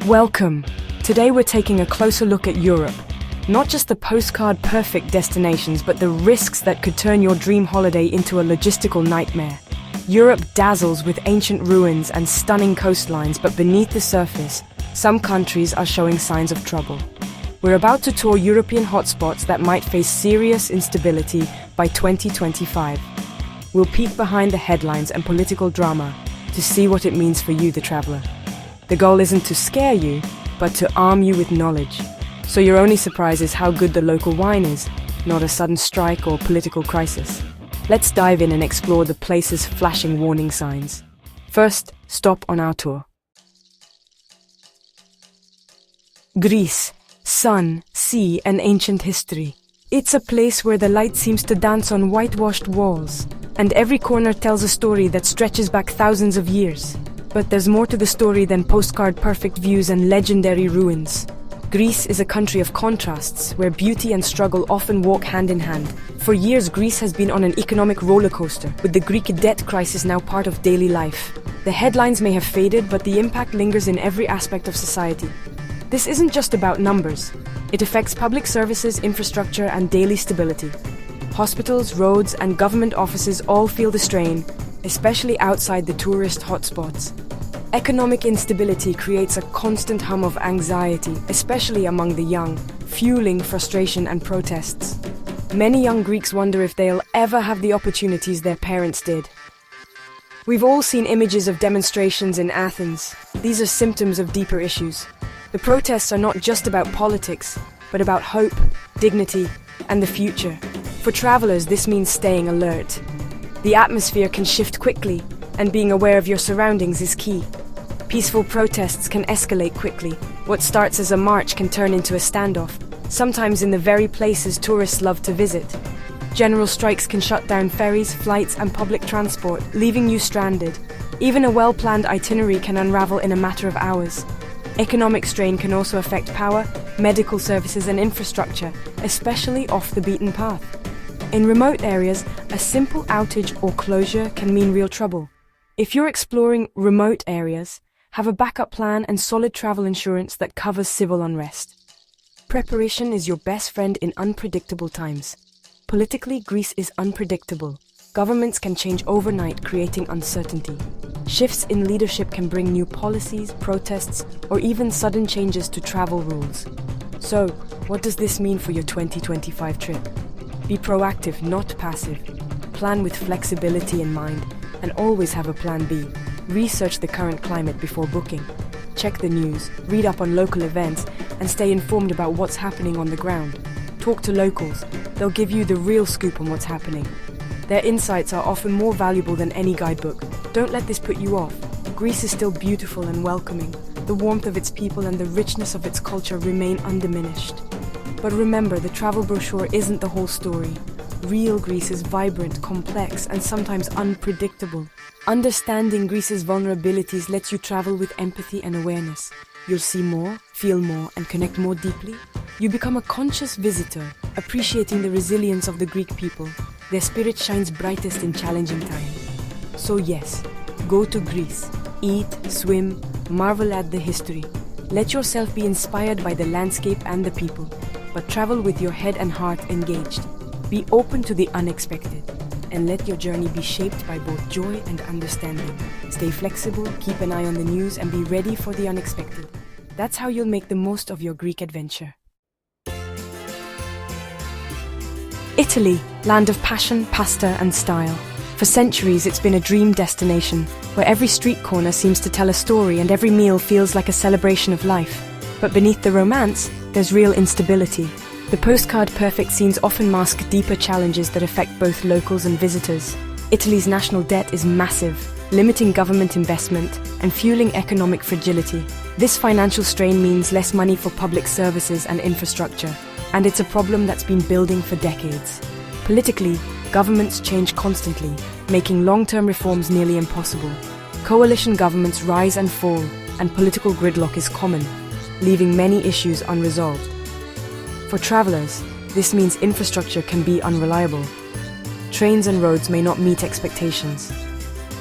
Welcome! Today we're taking a closer look at Europe. Not just the postcard-perfect destinations, but the risks that could turn your dream holiday into a logistical nightmare. Europe dazzles with ancient ruins and stunning coastlines, but beneath the surface, some countries are showing signs of trouble. We're about to tour European hotspots that might face serious instability by 2025. We'll peek behind the headlines and political drama to see what it means for you, the traveler. The goal isn't to scare you, but to arm you with knowledge. So your only surprise is how good the local wine is, not a sudden strike or political crisis. Let's dive in and explore the place's flashing warning signs. First stop on our tour. Greece. Sun, sea, and ancient history. It's a place where the light seems to dance on whitewashed walls, and every corner tells a story that stretches back thousands of years. But there's more to the story than postcard-perfect views and legendary ruins. Greece is a country of contrasts, where beauty and struggle often walk hand in hand. For years, Greece has been on an economic roller coaster, with the Greek debt crisis now part of daily life. The headlines may have faded, but the impact lingers in every aspect of society. This isn't just about numbers. It affects public services, infrastructure, and daily stability. Hospitals, roads, and government offices all feel the strain, especially outside the tourist hotspots. Economic instability creates a constant hum of anxiety, especially among the young, fueling frustration and protests. Many young Greeks wonder if they'll ever have the opportunities their parents did. We've all seen images of demonstrations in Athens. These are symptoms of deeper issues. The protests are not just about politics, but about hope, dignity, and the future. For travelers, this means staying alert. The atmosphere can shift quickly, and being aware of your surroundings is key. Peaceful protests can escalate quickly. What starts as a march can turn into a standoff, sometimes in the very places tourists love to visit. General strikes can shut down ferries, flights, and public transport, leaving you stranded. Even a well-planned itinerary can unravel in a matter of hours. Economic strain can also affect power, medical services, and infrastructure, especially off the beaten path. In remote areas, a simple outage or closure can mean real trouble. If you're exploring remote areas, have a backup plan and solid travel insurance that covers civil unrest. Preparation is your best friend in unpredictable times. Politically, Greece is unpredictable. Governments can change overnight, creating uncertainty. Shifts in leadership can bring new policies, protests, or even sudden changes to travel rules. So, what does this mean for your 2025 trip? Be proactive, not passive. Plan with flexibility in mind, and always have a plan B. Research the current climate before booking. Check the news, read up on local events, and stay informed about what's happening on the ground. Talk to locals. They'll give you the real scoop on what's happening. Their insights are often more valuable than any guidebook. Don't let this put you off. Greece is still beautiful and welcoming. The warmth of its people and the richness of its culture remain undiminished. But remember, the travel brochure isn't the whole story. Real Greece is vibrant, complex, and sometimes unpredictable. Understanding Greece's vulnerabilities lets you travel with empathy and awareness. You'll see more, feel more, and connect more deeply. You become a conscious visitor, appreciating the resilience of the Greek people. Their spirit shines brightest in challenging times. So yes, go to Greece. Eat, swim, marvel at the history. Let yourself be inspired by the landscape and the people, but travel with your head and heart engaged. Be open to the unexpected, and let your journey be shaped by both joy and understanding. Stay flexible, keep an eye on the news, and be ready for the unexpected. That's how you'll make the most of your Greek adventure. Italy, land of passion, pasta, and style. For centuries, it's been a dream destination, where every street corner seems to tell a story and every meal feels like a celebration of life. But beneath the romance, there's real instability. The postcard-perfect scenes often mask deeper challenges that affect both locals and visitors. Italy's national debt is massive, limiting government investment and fueling economic fragility. This financial strain means less money for public services and infrastructure, and it's a problem that's been building for decades. Politically, governments change constantly, making long-term reforms nearly impossible. Coalition governments rise and fall, and political gridlock is common, leaving many issues unresolved. For travelers, this means infrastructure can be unreliable. Trains and roads may not meet expectations.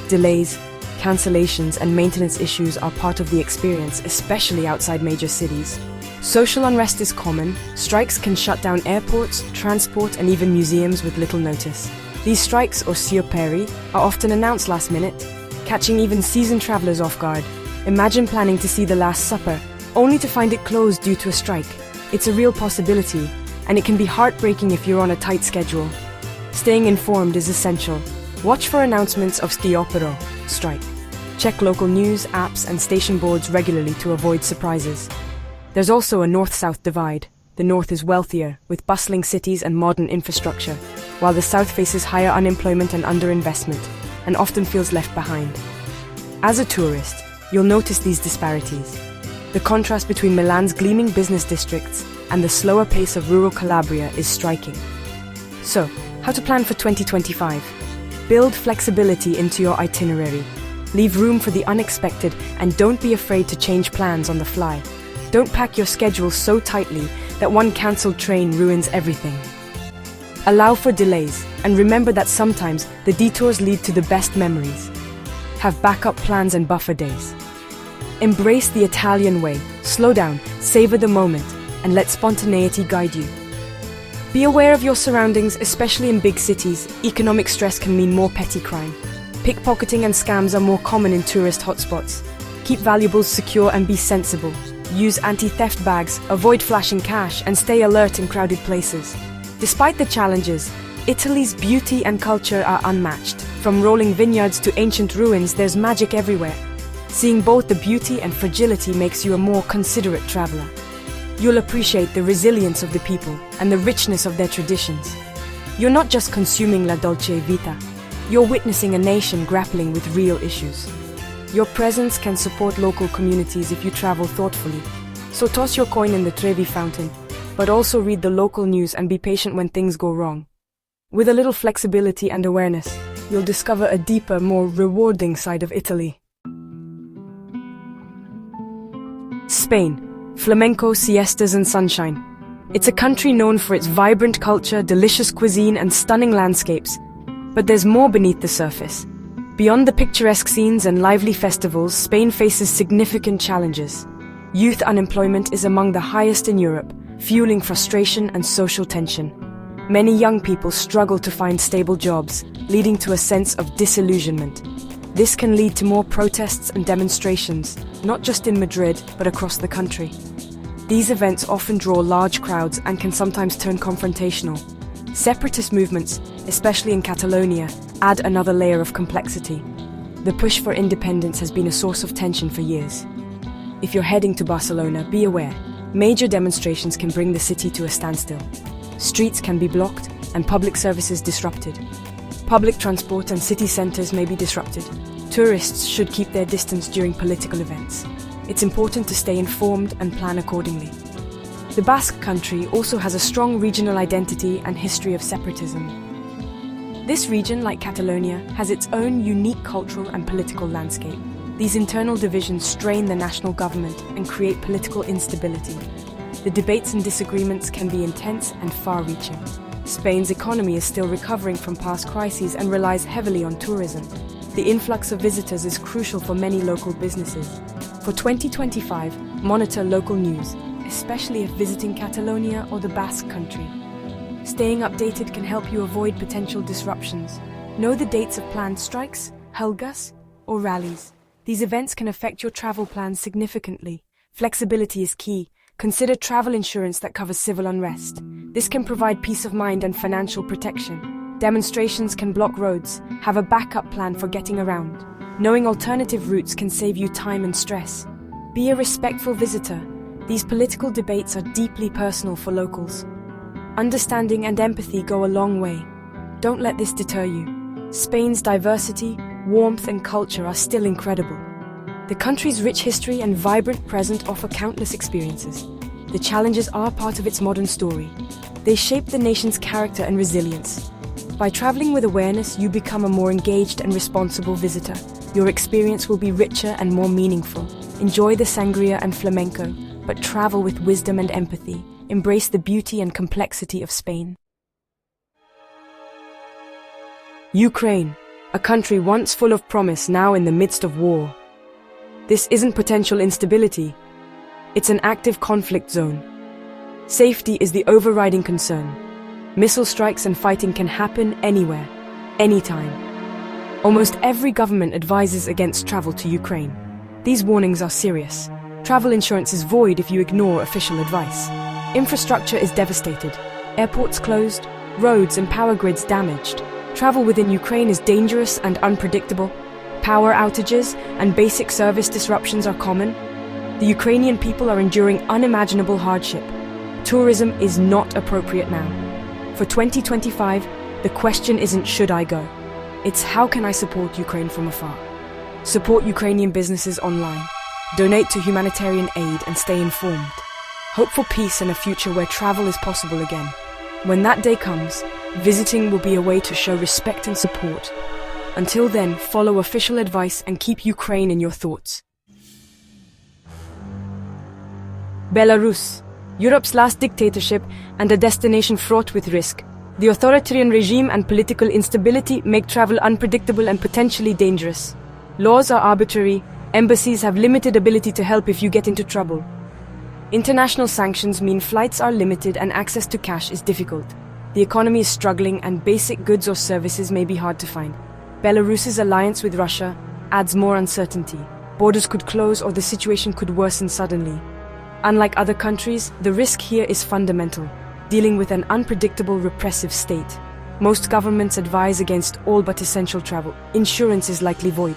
Delays, cancellations, and maintenance issues are part of the experience, especially outside major cities. Social unrest is common. Strikes can shut down airports, transport, and even museums with little notice. These strikes, or scioperi, are often announced last minute, catching even seasoned travelers off guard. Imagine planning to see the Last Supper, only to find it closed due to a strike. It's a real possibility, and it can be heartbreaking if you're on a tight schedule. Staying informed is essential. Watch for announcements of sciopero, strike. Check local news, apps, and station boards regularly to avoid surprises. There's also a north-south divide. The north is wealthier, with bustling cities and modern infrastructure, while the south faces higher unemployment and underinvestment, and often feels left behind. As a tourist, you'll notice these disparities. The contrast between Milan's gleaming business districts and the slower pace of rural Calabria is striking. So, how to plan for 2025? Build flexibility into your itinerary. Leave room for the unexpected, and don't be afraid to change plans on the fly. Don't pack your schedule so tightly that one cancelled train ruins everything. Allow for delays, and remember that sometimes the detours lead to the best memories. Have backup plans and buffer days. Embrace the Italian way. Slow down, savor the moment, and let spontaneity guide you. Be aware of your surroundings, especially in big cities. Economic stress can mean more petty crime. Pickpocketing and scams are more common in tourist hotspots. Keep valuables secure and be sensible. Use anti-theft bags, avoid flashing cash, and stay alert in crowded places. Despite the challenges, Italy's beauty and culture are unmatched. From rolling vineyards to ancient ruins, there's magic everywhere. Seeing both the beauty and fragility makes you a more considerate traveler. You'll appreciate the resilience of the people and the richness of their traditions. You're not just consuming la dolce vita, you're witnessing a nation grappling with real issues. Your presence can support local communities if you travel thoughtfully. So toss your coin in the Trevi fountain, but also read the local news and be patient when things go wrong. With a little flexibility and awareness, you'll discover a deeper, more rewarding side of Italy. Spain. Flamenco, siestas, and sunshine. It's a country known for its vibrant culture, delicious cuisine, and stunning landscapes. But there's more beneath the surface. Beyond the picturesque scenes and lively festivals, Spain faces significant challenges. Youth unemployment is among the highest in Europe, fueling frustration and social tension. Many young people struggle to find stable jobs, leading to a sense of disillusionment. This can lead to more protests and demonstrations, not just in Madrid, but across the country. These events often draw large crowds and can sometimes turn confrontational. Separatist movements, especially in Catalonia, add another layer of complexity. The push for independence has been a source of tension for years. If you're heading to Barcelona, be aware. Major demonstrations can bring the city to a standstill. Streets can be blocked and public services disrupted. Public transport and city centres may be disrupted. Tourists should keep their distance during political events. It's important to stay informed and plan accordingly. The Basque Country also has a strong regional identity and history of separatism. This region, like Catalonia, has its own unique cultural and political landscape. These internal divisions strain the national government and create political instability. The debates and disagreements can be intense and far-reaching. Spain's economy is still recovering from past crises and relies heavily on tourism. The influx of visitors is crucial for many local businesses. For 2025, monitor local news, especially if visiting Catalonia or the Basque Country. Staying updated can help you avoid potential disruptions. Know the dates of planned strikes, huelgas, or rallies. These events can affect your travel plans significantly. Flexibility is key. Consider travel insurance that covers civil unrest. This can provide peace of mind and financial protection. Demonstrations can block roads. Have a backup plan for getting around. Knowing alternative routes can save you time and stress. Be a respectful visitor. These political debates are deeply personal for locals. Understanding and empathy go a long way. Don't let this deter you. Spain's diversity, warmth, and culture are still incredible. The country's rich history and vibrant present offer countless experiences. The challenges are part of its modern story. They shape the nation's character and resilience. By traveling with awareness, you become a more engaged and responsible visitor. Your experience will be richer and more meaningful. Enjoy the sangria and flamenco, but travel with wisdom and empathy. Embrace the beauty and complexity of Spain. Ukraine. a country once full of promise now in the midst of war. This isn't potential instability, it's an active conflict zone. Safety is the overriding concern. Missile strikes and fighting can happen anywhere, anytime. Almost every government advises against travel to Ukraine. These warnings are serious. Travel insurance is void if you ignore official advice. Infrastructure is devastated. Airports closed, roads and power grids damaged. Travel within Ukraine is dangerous and unpredictable. Power outages and basic service disruptions are common. The Ukrainian people are enduring unimaginable hardship. Tourism is not appropriate now. For 2025, the question isn't should I go? It's how can I support Ukraine from afar? Support Ukrainian businesses online. Donate to humanitarian aid and stay informed. Hope for peace and a future where travel is possible again. When that day comes, visiting will be a way to show respect and support. Until then, follow official advice and keep Ukraine in your thoughts. Belarus, Europe's last dictatorship and a destination fraught with risk. The authoritarian regime and political instability make travel unpredictable and potentially dangerous. Laws are arbitrary, embassies have limited ability to help if you get into trouble. International sanctions mean flights are limited and access to cash is difficult. The economy is struggling and basic goods or services may be hard to find. Belarus's alliance with Russia adds more uncertainty. Borders could close or the situation could worsen suddenly. Unlike other countries, the risk here is fundamental, dealing with an unpredictable repressive state. Most governments advise against all but essential travel. Insurance is likely void.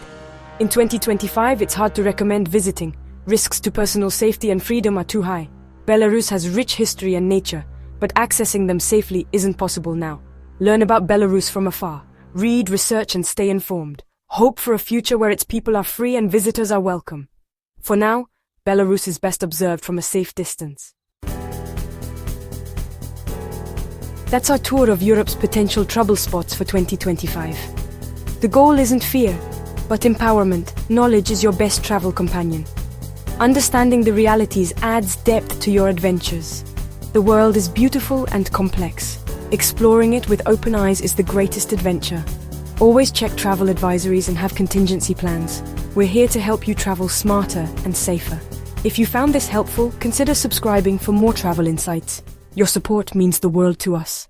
In 2025, it's hard to recommend visiting. Risks to personal safety and freedom are too high. Belarus has rich history and nature, but accessing them safely isn't possible now. Learn about Belarus from afar. Read, research, and stay informed. Hope for a future where its people are free and visitors are welcome. For now, Belarus is best observed from a safe distance. That's our tour of Europe's potential trouble spots for 2025. The goal isn't fear, but empowerment. Knowledge is your best travel companion. Understanding the realities adds depth to your adventures. The world is beautiful and complex. Exploring it with open eyes is the greatest adventure. Always check travel advisories and have contingency plans. We're here to help you travel smarter and safer. If you found this helpful, consider subscribing for more travel insights. Your support means the world to us.